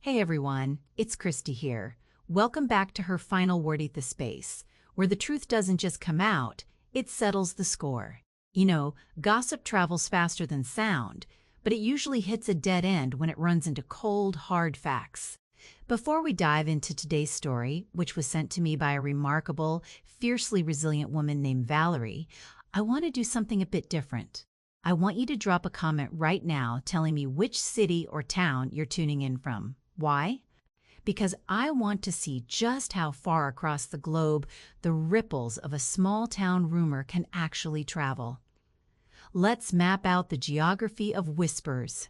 Hey everyone, it's Christy here. Welcome back to her final word Eat the Space, where the truth doesn't just come out, it settles the score. Gossip travels faster than sound, but it usually hits a dead end when it runs into cold, hard facts. Before we dive into today's story, which was sent to me by a remarkable, fiercely resilient woman named Valerie, I want to do something a bit different. I want you to drop a comment right now telling me which city or town you're tuning in from. Why? Because I want to see just how far across the globe the ripples of a small town rumor can actually travel. Let's map out the geography of whispers.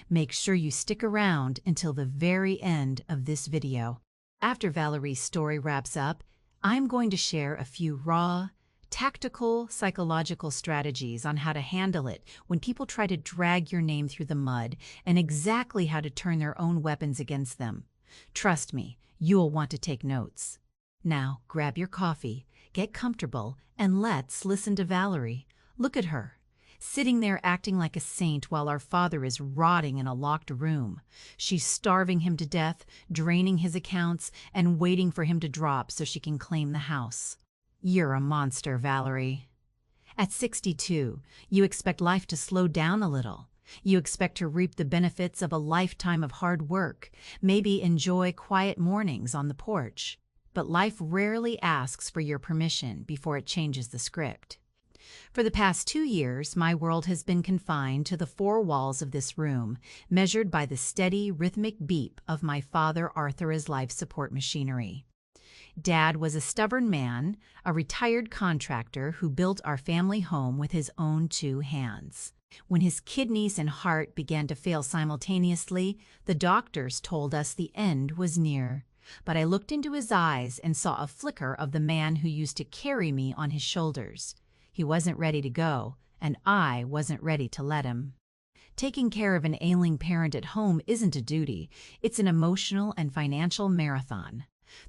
Make sure you stick around until the very end of this video. After Valerie's story wraps up, I'm going to share a few raw, tactical, psychological strategies on how to handle it when people try to drag your name through the mud and exactly how to turn their own weapons against them. Trust me, you'll want to take notes. Now, grab your coffee, get comfortable, and let's listen to Valerie. Look at her, sitting there acting like a saint while our father is rotting in a locked room. She's starving him to death, draining his accounts, and waiting for him to drop so she can claim the house. You're a monster, Valerie. At 62, you expect life to slow down a little. You expect to reap the benefits of a lifetime of hard work, maybe enjoy quiet mornings on the porch. But life rarely asks for your permission before it changes the script. For the past 2 years, my world has been confined to the four walls of this room, measured by the steady, rhythmic beep of my father Arthur's life support machinery. Dad was a stubborn man, a retired contractor who built our family home with his own 2 hands. When his kidneys and heart began to fail simultaneously, the doctors told us the end was near. But I looked into his eyes and saw a flicker of the man who used to carry me on his shoulders. He wasn't ready to go, and I wasn't ready to let him. Taking care of an ailing parent at home isn't a duty, it's an emotional and financial marathon.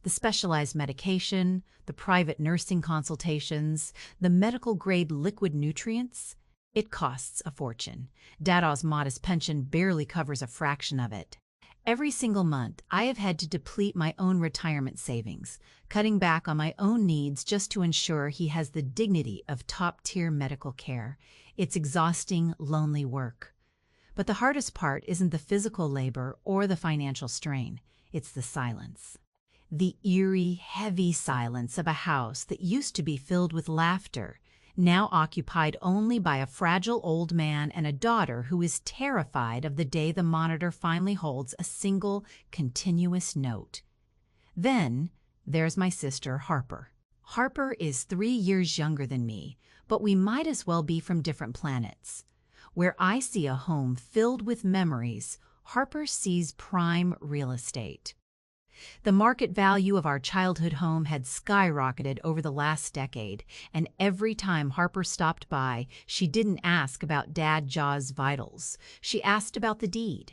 The specialized medication, the private nursing consultations, the medical-grade liquid nutrients, it costs a fortune. Dada's modest pension barely covers a fraction of it. Every single month, I have had to deplete my own retirement savings, cutting back on my own needs just to ensure he has the dignity of top-tier medical care. It's exhausting, lonely work. But the hardest part isn't the physical labor or the financial strain. It's the silence. The eerie, heavy silence of a house that used to be filled with laughter, now occupied only by a fragile old man and a daughter who is terrified of the day the monitor finally holds a single, continuous note. Then, there's my sister, Harper. Harper is 3 years younger than me, but we might as well be from different planets. Where I see a home filled with memories, Harper sees prime real estate. The market value of our childhood home had skyrocketed over the last decade, and every time Harper stopped by, she didn't ask about Dad Jaw's vitals. She asked about the deed.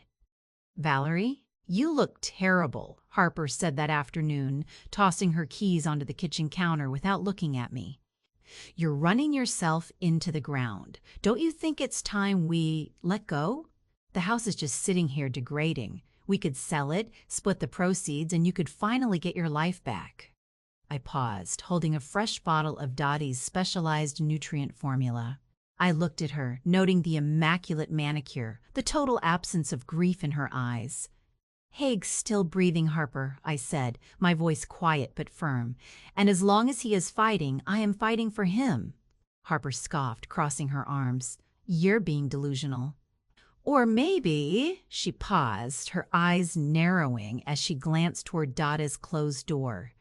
"Valerie, you look terrible," Harper said that afternoon, tossing her keys onto the kitchen counter without looking at me. "You're running yourself into the ground. Don't you think it's time we let go? The house is just sitting here degrading. We could sell it, split the proceeds, and you could finally get your life back." I paused, holding a fresh bottle of Dottie's specialized nutrient formula. I looked at her, noting the immaculate manicure, the total absence of grief in her eyes. "Haig's still breathing, Harper," I said, my voice quiet but firm. "And as long as he is fighting, I am fighting for him." Harper scoffed, crossing her arms. "You're being delusional." "Or maybe," she paused, her eyes narrowing as she glanced toward Dada's closed door,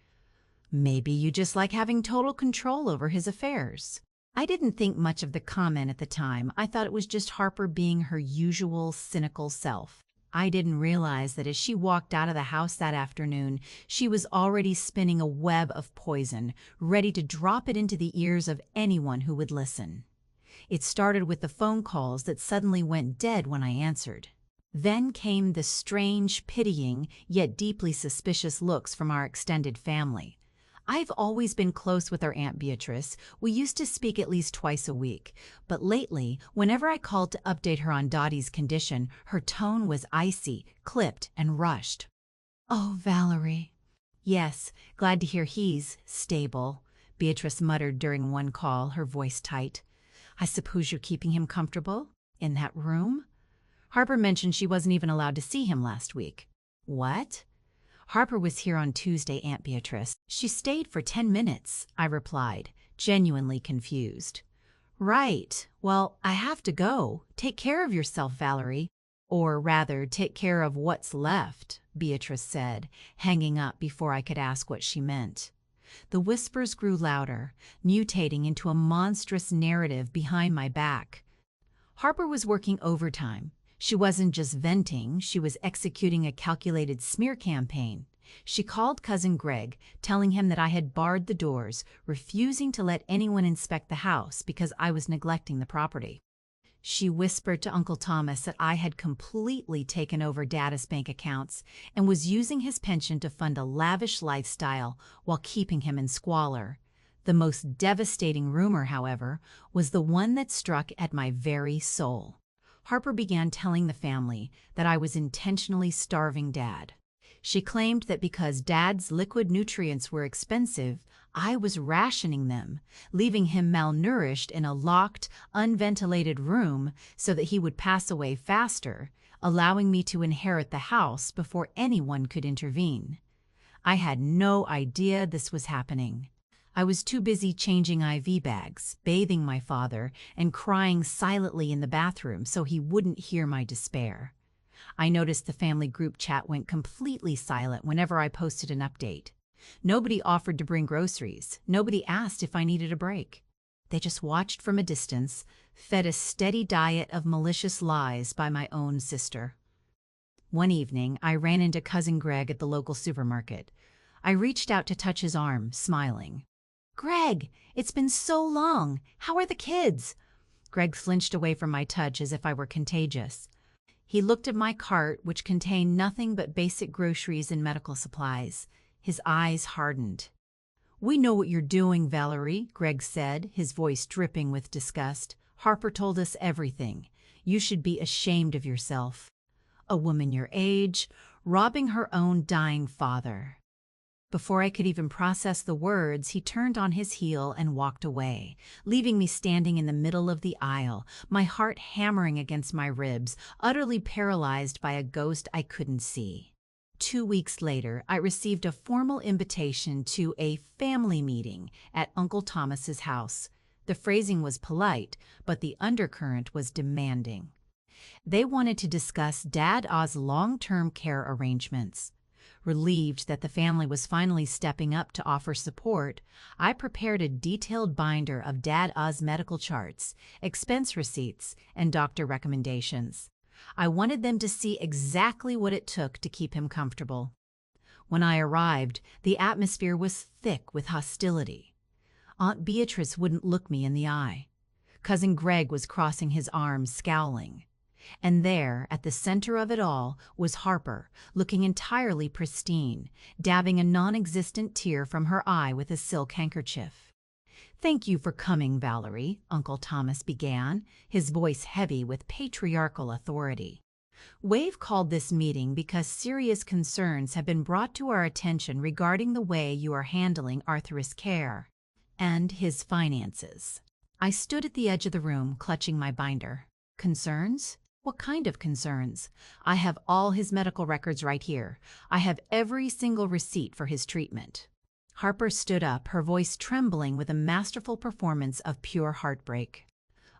"maybe you just like having total control over his affairs." I didn't think much of the comment at the time. I thought it was just Harper being her usual cynical self. I didn't realize that as she walked out of the house that afternoon, she was already spinning a web of poison, ready to drop it into the ears of anyone who would listen. It started with the phone calls that suddenly went dead when I answered. Then came the strange, pitying, yet deeply suspicious looks from our extended family. I've always been close with our Aunt Beatrice. We used to speak at least twice a week. But lately, whenever I called to update her on Dottie's condition, her tone was icy, clipped, and rushed. "Oh, Valerie." "Yes, glad to hear he's stable," Beatrice muttered during one call, her voice tight. "I suppose you're keeping him comfortable? In that room?" Harper mentioned she wasn't even allowed to see him last week. "What?" "Harper was here on Tuesday, Aunt Beatrice. She stayed for 10 minutes, I replied, genuinely confused. "Right. Well, I have to go. Take care of yourself, Valerie. Or rather, take care of what's left," Beatrice said, hanging up before I could ask what she meant. The whispers grew louder, mutating into a monstrous narrative behind my back. Harper was working overtime. She wasn't just venting, she was executing a calculated smear campaign. She called Cousin Greg, telling him that I had barred the doors, refusing to let anyone inspect the house because I was neglecting the property. She whispered to Uncle Thomas that I had completely taken over Dad's bank accounts and was using his pension to fund a lavish lifestyle while keeping him in squalor. The most devastating rumor, however, was the one that struck at my very soul. Harper began telling the family that I was intentionally starving Dad. She claimed that because Dad's liquid nutrients were expensive, I was rationing them, leaving him malnourished in a locked, unventilated room so that he would pass away faster, allowing me to inherit the house before anyone could intervene. I had no idea this was happening. I was too busy changing IV bags, bathing my father, and crying silently in the bathroom so he wouldn't hear my despair. I noticed the family group chat went completely silent whenever I posted an update. Nobody offered to bring groceries. Nobody asked if I needed a break. They just watched from a distance, fed a steady diet of malicious lies by my own sister. One evening, I ran into Cousin Greg at the local supermarket. I reached out to touch his arm, smiling. "Greg, it's been so long. How are the kids?" Greg flinched away from my touch as if I were contagious. He looked at my cart, which contained nothing but basic groceries and medical supplies. His eyes hardened. "We know what you're doing, Valerie," Greg said, his voice dripping with disgust. "Harper told us everything. You should be ashamed of yourself. A woman your age, robbing her own dying father." Before I could even process the words, he turned on his heel and walked away, leaving me standing in the middle of the aisle, my heart hammering against my ribs, utterly paralyzed by a ghost I couldn't see. 2 weeks later, I received a formal invitation to a family meeting at Uncle Thomas's house. The phrasing was polite, but the undercurrent was demanding. They wanted to discuss Dad Oz's long-term care arrangements. Relieved that the family was finally stepping up to offer support, I prepared a detailed binder of Dad Oz's medical charts, expense receipts, and doctor recommendations. I wanted them to see exactly what it took to keep him comfortable. When I arrived, the atmosphere was thick with hostility. Aunt Beatrice wouldn't look me in the eye. Cousin Greg was crossing his arms, scowling. And there, at the center of it all, was Harper, looking entirely pristine, dabbing a non-existent tear from her eye with a silk handkerchief. "Thank you for coming, Valerie," Uncle Thomas began, his voice heavy with patriarchal authority. "We've called this meeting because serious concerns have been brought to our attention regarding the way you are handling Arthur's care and his finances." I stood at the edge of the room, clutching my binder. "Concerns? What kind of concerns? I have all his medical records right here. I have every single receipt for his treatment." Harper stood up, her voice trembling with a masterful performance of pure heartbreak.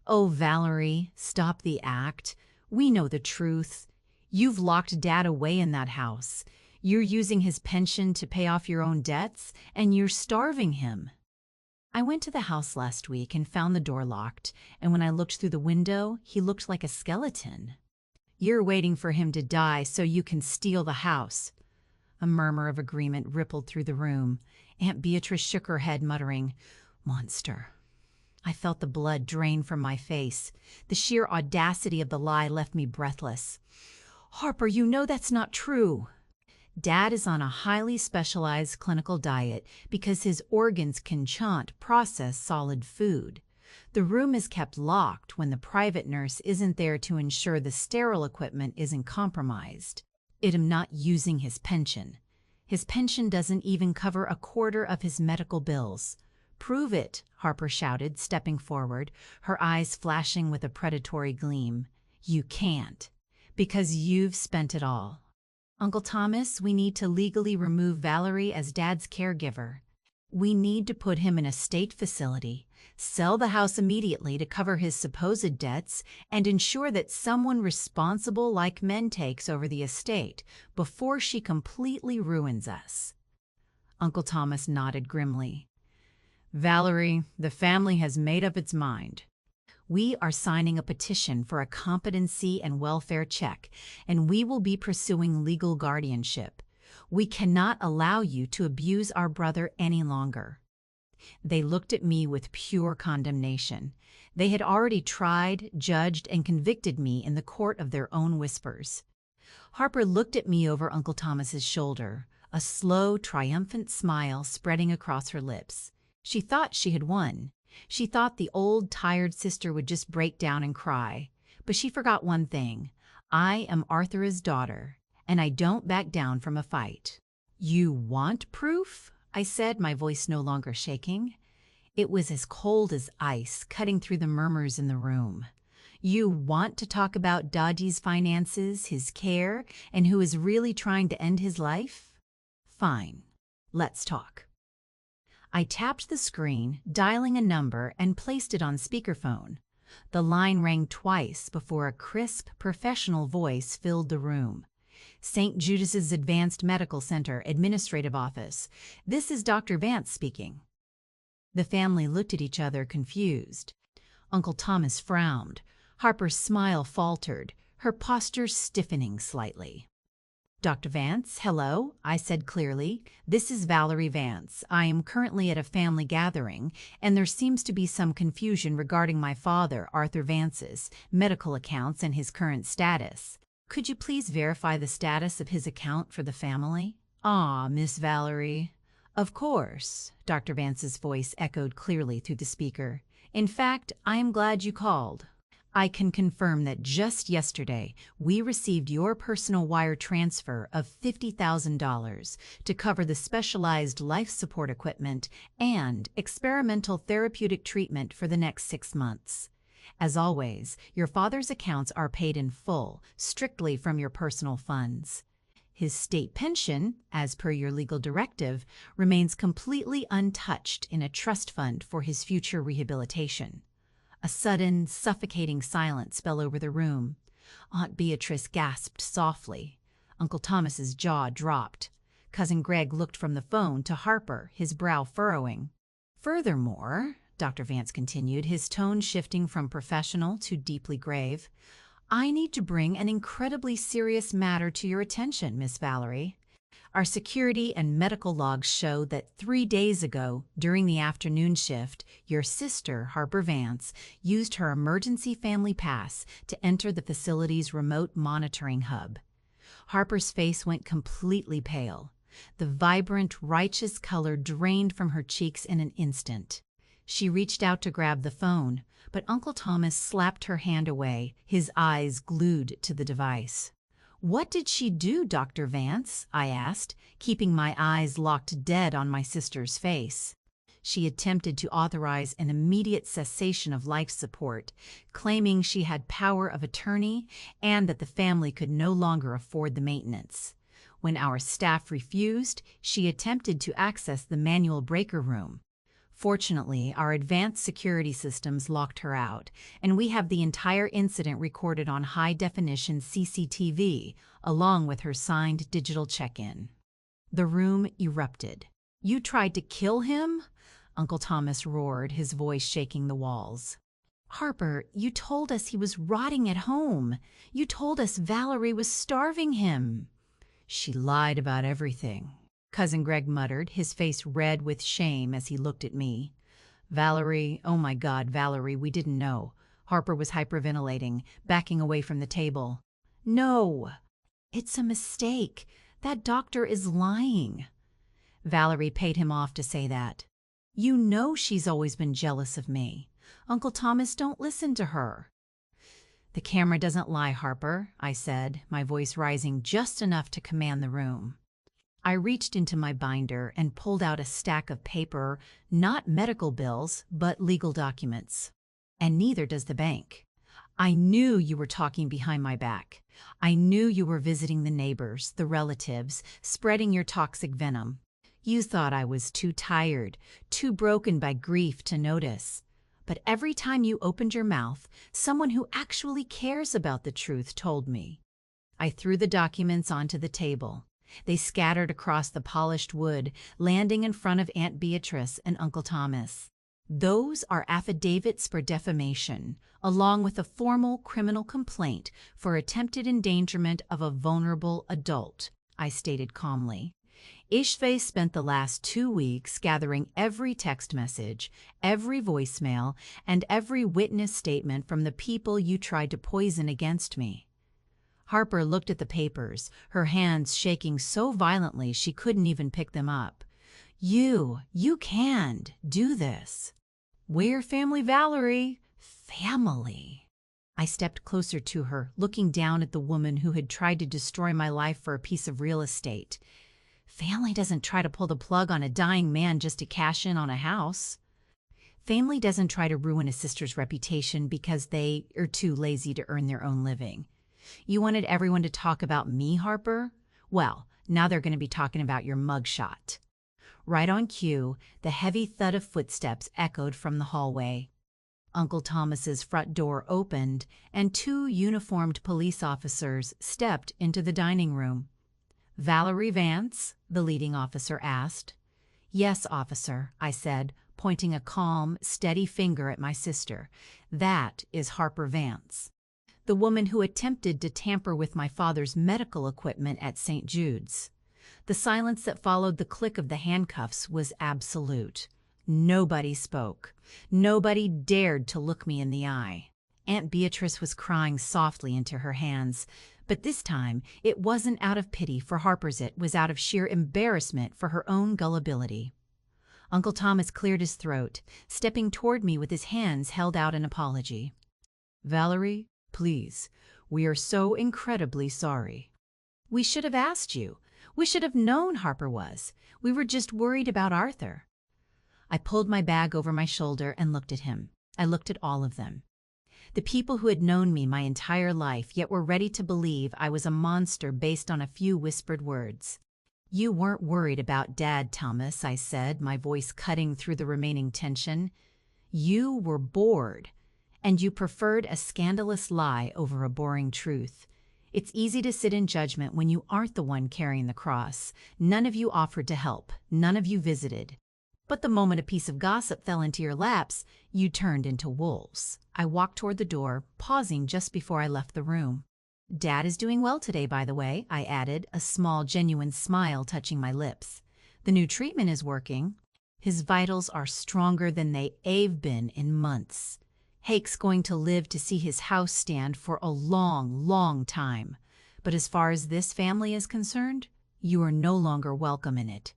"Oh, Valerie, stop the act. We know the truth. You've locked Dad away in that house. You're using his pension to pay off your own debts, and you're starving him." "I went to the house last week and found the door locked, and when I looked through the window, he looked like a skeleton." "You're waiting for him to die so you can steal the house." A murmur of agreement rippled through the room. Aunt Beatrice shook her head, muttering, "Monster." I felt the blood drain from my face. The sheer audacity of the lie left me breathless. "Harper, you know that's not true." Dad is on a highly specialized clinical diet because his organs can't process solid food. The room is kept locked when the private nurse isn't there to ensure the sterile equipment isn't compromised. I'm not using his pension. His pension doesn't even cover a quarter of his medical bills. Prove it, Harper shouted, stepping forward, her eyes flashing with a predatory gleam. You can't, because you've spent it all. Uncle Thomas, we need to legally remove Valerie as Dad's caregiver. We need to put him in a state facility, sell the house immediately to cover his supposed debts, and ensure that someone responsible like men takes over the estate before she completely ruins us. Uncle Thomas nodded grimly. Valerie, the family has made up its mind. We are signing a petition for a competency and welfare check, and we will be pursuing legal guardianship. We cannot allow you to abuse our brother any longer. They looked at me with pure condemnation. They had already tried, judged, and convicted me in the court of their own whispers. Harper looked at me over Uncle Thomas's shoulder, a slow, triumphant smile spreading across her lips. She thought she had won. She thought the old, tired sister would just break down and cry. But she forgot one thing. I am Arthur's daughter, and I don't back down from a fight. You want proof? I said, my voice no longer shaking. It was as cold as ice, cutting through the murmurs in the room. You want to talk about Daddy's finances, his care, and who is really trying to end his life? Fine. Let's talk. I tapped the screen, dialing a number, and placed it on speakerphone. The line rang twice before a crisp, professional voice filled the room. St. Judas's Advanced Medical Center Administrative Office. This is Dr. Vance speaking. The family looked at each other, confused. Uncle Thomas frowned. Harper's smile faltered, her posture stiffening slightly. Dr. Vance, hello, I said clearly. This is Valerie Vance. I am currently at a family gathering, and there seems to be some confusion regarding my father, Arthur Vance's, medical accounts and his current status. Could you please verify the status of his account for the family? Ah, Miss Valerie. Of course, Dr. Vance's voice echoed clearly through the speaker. In fact, I am glad you called. I can confirm that just yesterday, we received your personal wire transfer of $50,000 to cover the specialized life support equipment and experimental therapeutic treatment for the next 6 months. As always, your father's accounts are paid in full, strictly from your personal funds. His state pension, as per your legal directive, remains completely untouched in a trust fund for his future rehabilitation. A sudden, suffocating silence fell over the room. Aunt Beatrice gasped softly. Uncle Thomas's jaw dropped. Cousin Greg looked from the phone to Harper, his brow furrowing. Furthermore, Dr. Vance continued, his tone shifting from professional to deeply grave, I need to bring an incredibly serious matter to your attention, Miss Valerie. Our security and medical logs show that 3 days ago, during the afternoon shift, your sister, Harper Vance, used her emergency family pass to enter the facility's remote monitoring hub. Harper's face went completely pale. The vibrant, righteous color drained from her cheeks in an instant. She reached out to grab the phone, but Uncle Thomas slapped her hand away, his eyes glued to the device. What did she do, Dr. Vance? I asked, keeping my eyes locked dead on my sister's face. She attempted to authorize an immediate cessation of life support, claiming she had power of attorney and that the family could no longer afford the maintenance. When our staff refused, she attempted to access the manual breaker room. Fortunately, our advanced security systems locked her out, and we have the entire incident recorded on high-definition CCTV, along with her signed digital check-in. The room erupted. You tried to kill him? Uncle Thomas roared, his voice shaking the walls. Harper, you told us he was rotting at home. You told us Valerie was starving him. She lied about everything. Cousin Greg muttered, his face red with shame as he looked at me. Valerie, oh my God, Valerie, we didn't know. Harper was hyperventilating, backing away from the table. No, it's a mistake. That doctor is lying. Valerie paid him off to say that. You know she's always been jealous of me. Uncle Thomas, don't listen to her. The camera doesn't lie, Harper, I said, my voice rising just enough to command the room. I reached into my binder and pulled out a stack of paper, not medical bills, but legal documents. And neither does the bank. I knew you were talking behind my back. I knew you were visiting the neighbors, the relatives, spreading your toxic venom. You thought I was too tired, too broken by grief to notice. But every time you opened your mouth, someone who actually cares about the truth told me. I threw the documents onto the table. They scattered across the polished wood, landing in front of Aunt Beatrice and Uncle Thomas. Those are affidavits for defamation, along with a formal criminal complaint for attempted endangerment of a vulnerable adult, I stated calmly. Ishve spent the last 2 weeks gathering every text message, every voicemail, and every witness statement from the people you tried to poison against me. Harper looked at the papers, her hands shaking so violently she couldn't even pick them up. You can't do this. We're family, Valerie. Family. I stepped closer to her, looking down at the woman who had tried to destroy my life for a piece of real estate. Family doesn't try to pull the plug on a dying man just to cash in on a house. Family doesn't try to ruin a sister's reputation because they are too lazy to earn their own living. You wanted everyone to talk about me, Harper? Well, now they're going to be talking about your mugshot. Right on cue, the heavy thud of footsteps echoed from the hallway. Uncle Thomas's front door opened, and 2 uniformed police officers stepped into the dining room. Valerie Vance? The leading officer asked. Yes, officer, I said, pointing a calm, steady finger at my sister. That is Harper Vance, the woman who attempted to tamper with my father's medical equipment at St. Jude's. The silence that followed the click of the handcuffs was absolute. Nobody spoke. Nobody dared to look me in the eye. Aunt Beatrice was crying softly into her hands, but this time it wasn't out of pity for Harper's, it was out of sheer embarrassment for her own gullibility. Uncle Thomas cleared his throat, stepping toward me with his hands held out in apology. Valerie, please, we are so incredibly sorry. We should have asked you. We should have known Harper was. We were just worried about Arthur. I pulled my bag over my shoulder and looked at him. I looked at all of them. The people who had known me my entire life yet were ready to believe I was a monster based on a few whispered words. You weren't worried about Dad, Thomas, I said, my voice cutting through the remaining tension. You were bored, and you preferred a scandalous lie over a boring truth. It's easy to sit in judgment when you aren't the one carrying the cross. None of you offered to help. None of you visited. But the moment a piece of gossip fell into your laps, you turned into wolves. I walked toward the door, pausing just before I left the room. Dad is doing well today, by the way, I added, a small, genuine smile touching my lips. The new treatment is working. His vitals are stronger than they've been in months. Hake's going to live to see his house stand for a long, long time. But as far as this family is concerned, you are no longer welcome in it.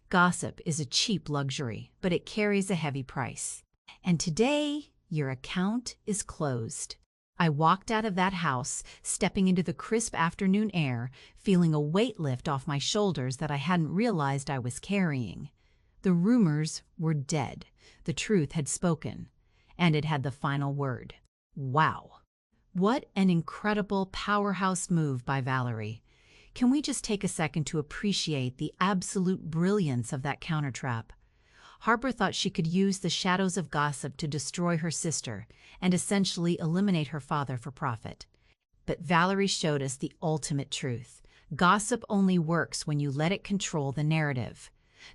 Gossip is a cheap luxury, but it carries a heavy price. And today, your account is closed. I walked out of that house, stepping into the crisp afternoon air, feeling a weight lift off my shoulders that I hadn't realized I was carrying. The rumors were dead. The truth had spoken, and it had the final word. Wow. What an incredible powerhouse move by Valerie. Can we just take a second to appreciate the absolute brilliance of that countertrap? Harper thought she could use the shadows of gossip to destroy her sister and essentially eliminate her father for profit. But Valerie showed us the ultimate truth. Gossip only works when you let it control the narrative.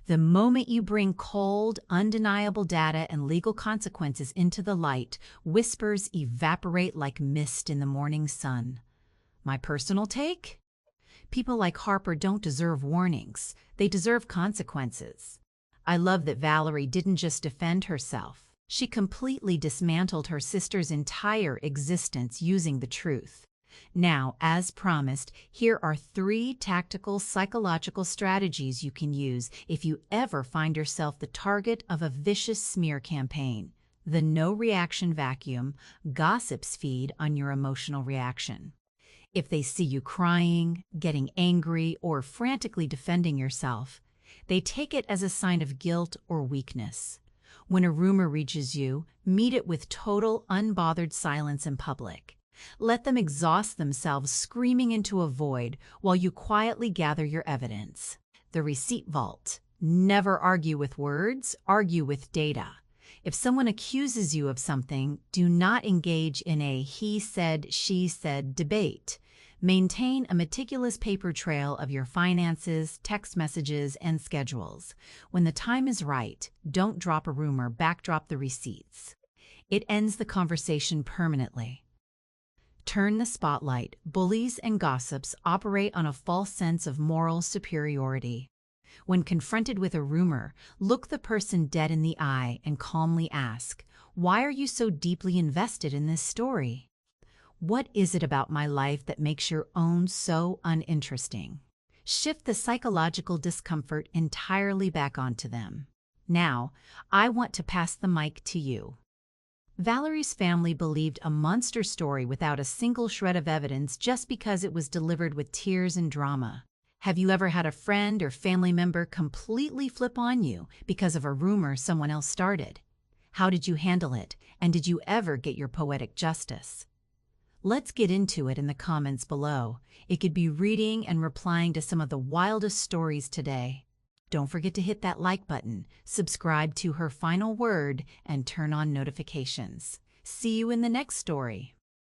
The moment you bring cold, undeniable data and legal consequences into the light, whispers evaporate like mist in the morning sun. My personal take? People like Harper don't deserve warnings. They deserve consequences. I love that Valerie didn't just defend herself. She completely dismantled her sister's entire existence using the truth. Now, as promised, here are 3 tactical psychological strategies you can use if you ever find yourself the target of a vicious smear campaign. The no reaction vacuum. Gossips feed on your emotional reaction. If they see you crying, getting angry, or frantically defending yourself, they take it as a sign of guilt or weakness. When a rumor reaches you, meet it with total, unbothered silence in public. Let them exhaust themselves screaming into a void while you quietly gather your evidence. The receipt vault. Never argue with words, argue with data. If someone accuses you of something, do not engage in a he said, she said debate. Maintain a meticulous paper trail of your finances, text messages, and schedules. When the time is right, don't drop a rumor, backdrop the receipts. It ends the conversation permanently. Turn the spotlight. Bullies and gossips operate on a false sense of moral superiority. When confronted with a rumor, look the person dead in the eye and calmly ask, "Why are you so deeply invested in this story? What is it about my life that makes your own so uninteresting?" Shift the psychological discomfort entirely back onto them. Now, I want to pass the mic to you. Valerie's family believed a monster story without a single shred of evidence just because it was delivered with tears and drama. Have you ever had a friend or family member completely flip on you because of a rumor someone else started? How did you handle it, and did you ever get your poetic justice? Let's get into it in the comments below. It could be reading and replying to some of the wildest stories today. Don't forget to hit that like button, subscribe to Her Final Word, and turn on notifications. See you in the next story.